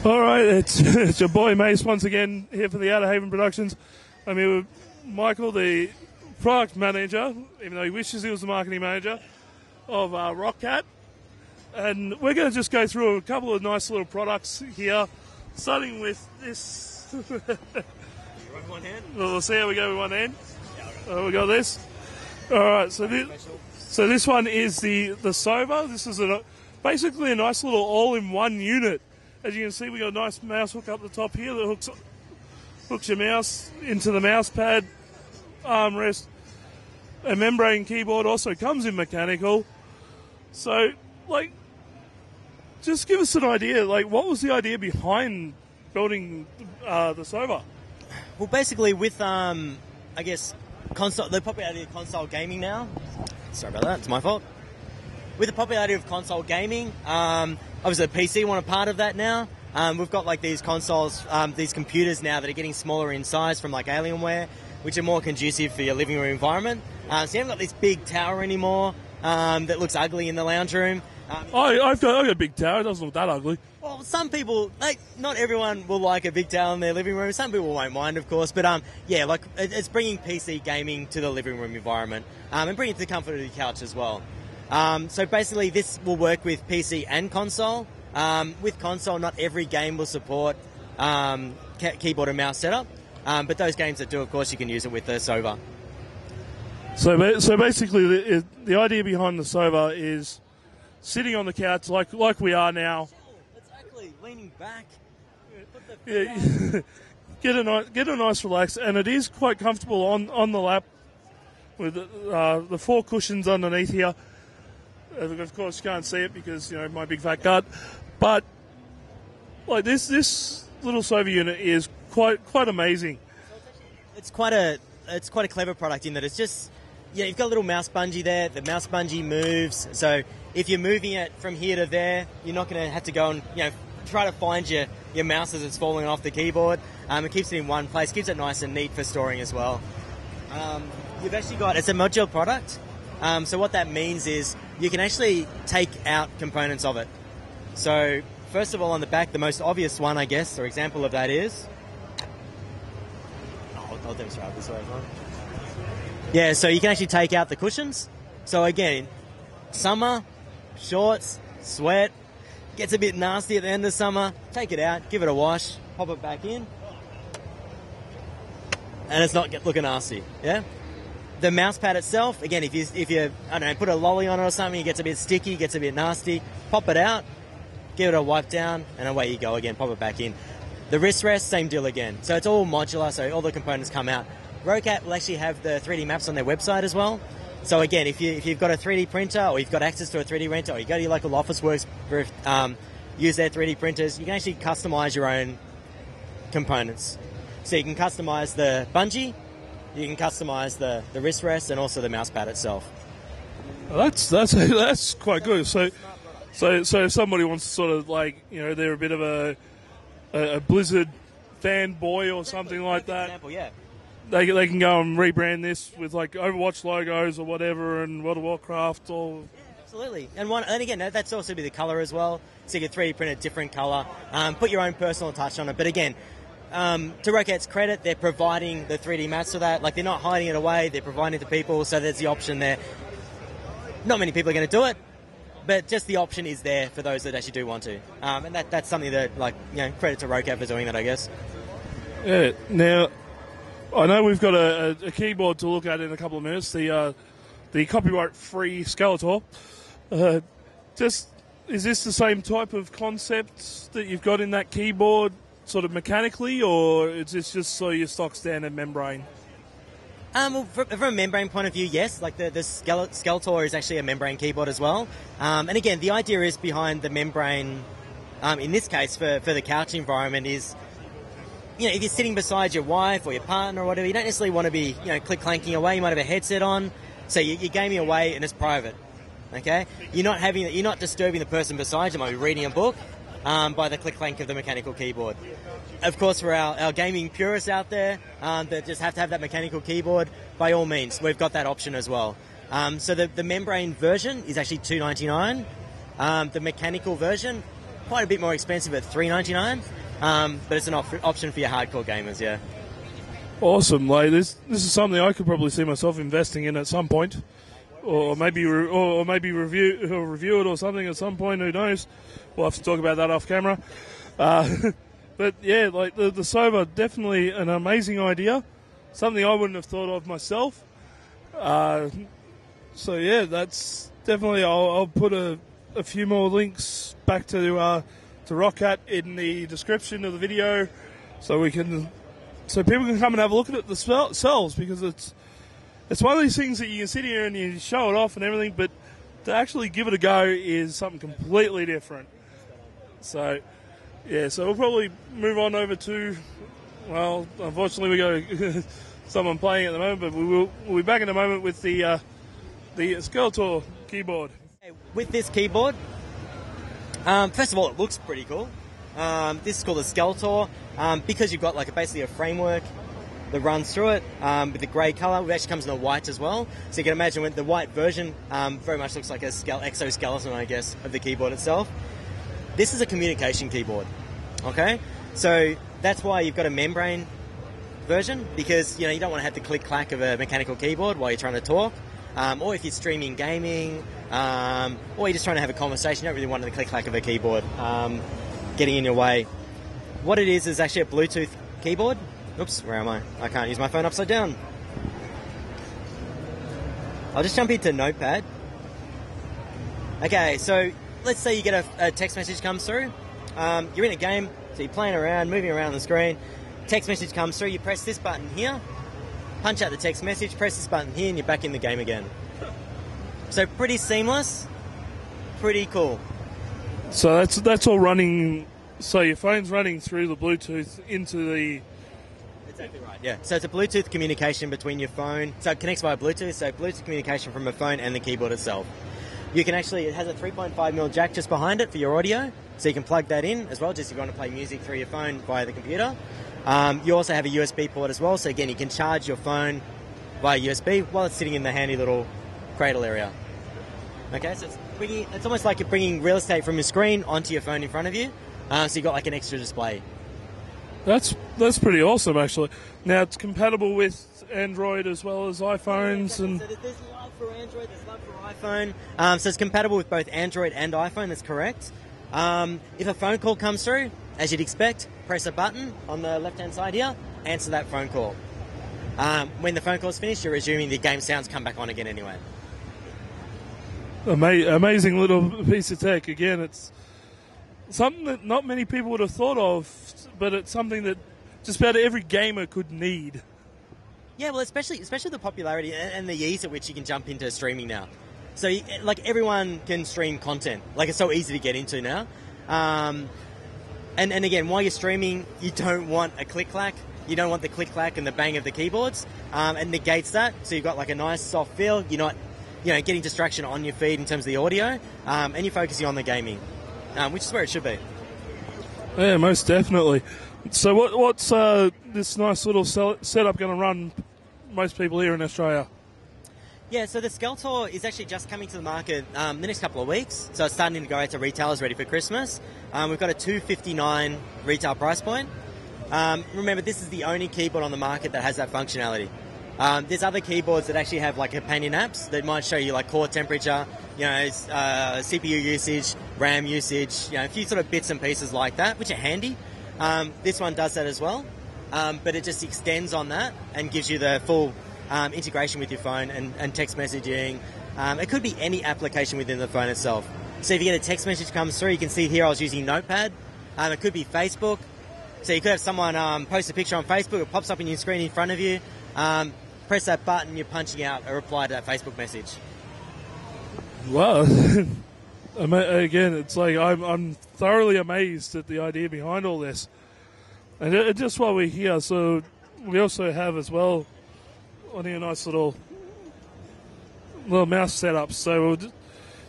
All right, it's your boy Mace once again here for the Outerhaven Productions. I'm here with Michael, the product manager, even though he wishes he was the marketing manager, of Roccat. And we're going to just go through a couple of nice little products here, starting with this. You run one hand? Well, we'll see how we go with one hand. We got this. All right, so this one is the Sova. This is basically a nice little all-in-one unit. As you can see, we got a nice mouse hook up the top here that hooks your mouse into the mouse pad, armrest. A membrane keyboard also comes in mechanical. So, just give us an idea. What was the idea behind building the Sova? Well, basically, with I guess the popularity of console gaming now. Sorry about that. It's my fault. With the popularity of console gaming, obviously the PC want a part of that now. We've got these consoles, these computers now that are getting smaller in size from Alienware, which are more conducive for your living room environment. So you haven't got this big tower anymore that looks ugly in the lounge room. I've got a big tower. It doesn't look that ugly. Well, some people, not everyone will like a big tower in their living room. Some people won't mind, of course. But, it's bringing PC gaming to the living room environment and bringing it to the comfort of the couch as well. So basically, this will work with PC and console. With console, not every game will support keyboard and mouse setup. But those games that do, of course, you can use it with the Sova. So basically, the idea behind the Sova is sitting on the couch like we are now. Exactly, leaning back. Get a nice relax, and it is quite comfortable on the lap with the four cushions underneath here. Of course, you can't see it because my big fat gut, but this little Sova unit is quite amazing. It's quite a clever product in that it's just you've got a little mouse bungee there. The mouse bungee moves, so if you're moving it from here to there, you're not going to have to go and try to find your mouse as it's falling off the keyboard. It keeps it in one place, keeps it nice and neat for storing as well. You've actually got it's a modular product. So what that means is you can actually take out components of it. So first of all, on the back, the most obvious one, I guess, or example of that is... I'll demonstrate this way as well. Yeah, so you can actually take out the cushions. So again, summer, shorts, sweat, gets a bit nasty at the end of summer. Take it out, give it a wash, pop it back in, and it's not looking nasty, yeah? The mouse pad itself, again, if you I don't know, put a lolly on it or something, it gets a bit sticky, gets a bit nasty, pop it out, give it a wipe down, and away you go again, pop it back in. The wrist rest, same deal again. So it's all modular, so all the components come out. Roccat will actually have the 3D maps on their website as well. So again, if you've got a 3D printer, or you've got access to a 3D printer, or you go to your local Officeworks, use their 3D printers, you can actually customize your own components. So you can customize the bungee, you can customize the wrist rest, and also the mouse pad itself. Well, that's quite good. So if somebody wants to sort of they're a bit of a Blizzard fanboy or something like that. Example, yeah. They can go and rebrand this with Overwatch logos or whatever, and World of Warcraft or... Yeah, absolutely. And again, that's also be the colour as well. So you can 3D print a different colour, put your own personal touch on it. But again, to Roccat's credit, they're providing the 3D mats for that. They're not hiding it away, they're providing it to people, so there's the option there. Not many people are going to do it, but just the option is there for those that actually do want to. And that's something that, credit to Roccat for doing that, I guess. Yeah. Now, I know we've got a keyboard to look at in a couple of minutes, the copyright-free Skeletor. Is this the same type of concept that you've got in that keyboard, sort of mechanically, or is this just your stock standard membrane? Well, from a membrane point of view, yes. The Skeletor is actually a membrane keyboard as well. And again, the idea is behind the membrane, in this case for the couch environment, is if you're sitting beside your wife or your partner or whatever, you don't necessarily want to be click-clanking away. You might have a headset on, so you're gaming away and it's private. Okay, you're not disturbing the person beside you. You might be reading a book by the click-clank of the mechanical keyboard. Of course, for our gaming purists out there that just have to have that mechanical keyboard, by all means, we've got that option as well. So the membrane version is actually $299. The mechanical version, quite a bit more expensive at $399. but it's an option for your hardcore gamers, yeah. Awesome. Like this is something I could probably see myself investing in at some point, or maybe review it or something at some point. Who knows? We'll have to talk about that off camera. But yeah, like the Sova, definitely an amazing idea. Something I wouldn't have thought of myself. So yeah, that's definitely. I'll put a few more links back to Roccat in the description of the video, so people can come and have a look at it themselves, because it's one of these things that you can sit here and you show it off and everything, but to actually give it a go is something completely different. So yeah, so we'll probably move on over to, well, unfortunately we got someone playing at the moment, but we'll be back in a moment with the Skeletor keyboard. With this keyboard, first of all, it looks pretty cool. This is called the Skeletor, because you've got basically a framework that runs through it with the grey colour. It actually comes in the white as well, so you can imagine when the white version very much looks like a exoskeleton, I guess, of the keyboard itself. This is a communication keyboard, okay? So that's why you've got a membrane version, because you don't want to have the click-clack of a mechanical keyboard while you're trying to talk, or if you're streaming gaming, or you're just trying to have a conversation. You don't really want the click-clack of a keyboard getting in your way. What it is actually a Bluetooth keyboard. Oops, where am I? I can't use my phone upside down. I'll just jump into Notepad. Okay, so let's say you get a text message comes through. You're in a game, so you're playing around, moving around on the screen. Text message comes through, you press this button here, punch out the text message, press this button here, and you're back in the game again. So pretty seamless, pretty cool. So that's all running. So your phone's running through the Bluetooth into the. Exactly right. Yeah. So it's a Bluetooth communication between your phone. So it connects via Bluetooth. So Bluetooth communication from a phone and the keyboard itself. You can actually, it has a 3.5mm jack just behind it for your audio, so you can plug that in as well, just if you want to play music through your phone via the computer. You also have a USB port as well, so again, you can charge your phone via USB while it's sitting in the handy little cradle area. Okay, so it's almost like you're bringing real estate from your screen onto your phone in front of you, so you've got an extra display. That's pretty awesome, actually. Now, it's compatible with Android as well as iPhones. Yeah, exactly. So there's love for Android, there's love for iPhone. So it's compatible with both Android and iPhone, that's correct. If a phone call comes through, as you'd expect, press a button on the left-hand side here, answer that phone call. When the phone call's finished, you're resuming, the game sounds come back on again anyway. Amazing little piece of tech. Again, it's something that not many people would have thought of, but it's something that just about every gamer could need. Yeah, well, especially the popularity and the ease at which you can jump into streaming now. So, everyone can stream content. It's so easy to get into now. And again, while you're streaming, you don't want a click-clack. You don't want the click-clack and the bang of the keyboards. It negates that, so you've got a nice soft feel. You're not, getting distraction on your feed in terms of the audio, and you're focusing on the gaming, which is where it should be. Yeah, most definitely. So what's this nice little setup going to run most people here in Australia? Yeah, so the Skeletor is actually just coming to the market the next couple of weeks. So it's starting to go out to retailers ready for Christmas. We've got a $259 retail price point. Remember, this is the only keyboard on the market that has that functionality. There's other keyboards that actually have companion apps that might show you core temperature, CPU usage, RAM usage, a few sort of bits and pieces like that, which are handy. This one does that as well, but it just extends on that and gives you the full integration with your phone and text messaging. It could be any application within the phone itself. So if you get a text message comes through, you can see here I was using Notepad. It could be Facebook. So you could have someone post a picture on Facebook, it pops up on your screen in front of you. Press that button, you're punching out a reply to that Facebook message. Wow. Again, it's I'm thoroughly amazed at the idea behind all this. And just while we're here, so we also have as well one of your nice little mouse setups. So we'll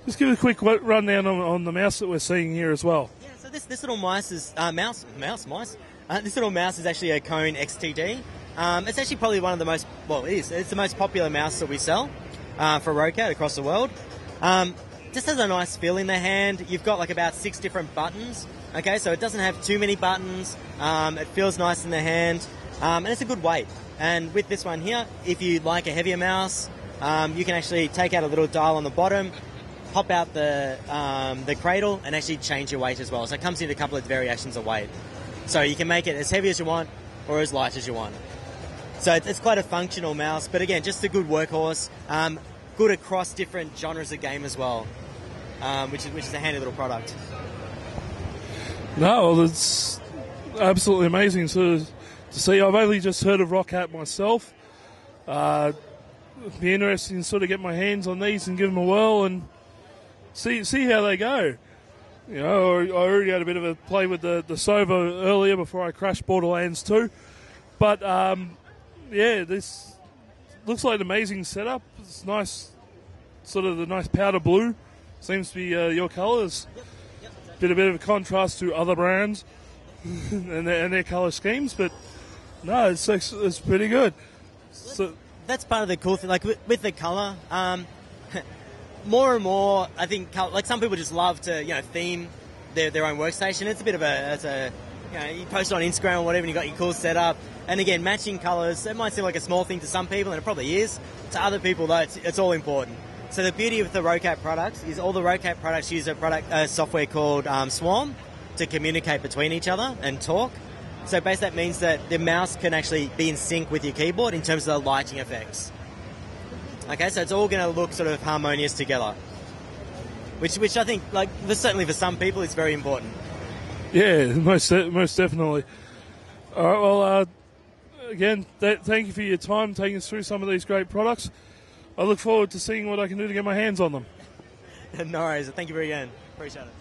just give a quick rundown on the mouse that we're seeing here as well. Yeah, so this little mice is this little mouse is actually a Cone XTD. It's actually probably one of the most, it's the most popular mouse that we sell for Roccat across the world. Just has a nice feel in the hand. You've got about 6 different buttons Okay, so it doesn't have too many buttons. It feels nice in the hand, and it's a good weight. And with this one here, if you like a heavier mouse, you can actually take out a little dial on the bottom, pop out the cradle, and actually change your weight as well. So it comes in a couple of variations of weight. So you can make it as heavy as you want or as light as you want. So it's quite a functional mouse, but again, just a good workhorse. Good across different genres of game as well, which is a handy little product. No, well, it's absolutely amazing to see. I've only just heard of Roccat myself. It'd be interesting to sort of get my hands on these and give them a whirl and see how they go. You know, I already had a bit of a play with the Sova earlier before I crashed Borderlands 2. But, yeah, this looks like an amazing setup. It's nice, sort of the nice powder blue. Seems to be your colours. Yep, Bit of a contrast to other brands and their colour schemes, but no, it's pretty good. So that's part of the cool thing. Like with the colour, more and more, I think, like some people just love to theme their own workstation. It's a bit of you post it on Instagram or whatever, and you got your cool setup. And again, matching colours. It might seem like a small thing to some people, and it probably is. To other people, though, it's all important. So the beauty of the Roccat products is all the Roccat products use a software called Swarm to communicate between each other and talk. So basically that means that the mouse can actually be in sync with your keyboard in terms of the lighting effects. Okay, so it's all going to look sort of harmonious together, which I think, like, certainly for some people, it's very important. Yeah, most definitely. All right, well, again, thank you for your time taking us through some of these great products. I look forward to seeing what I can do to get my hands on them. No worries. Thank you very again. Appreciate it.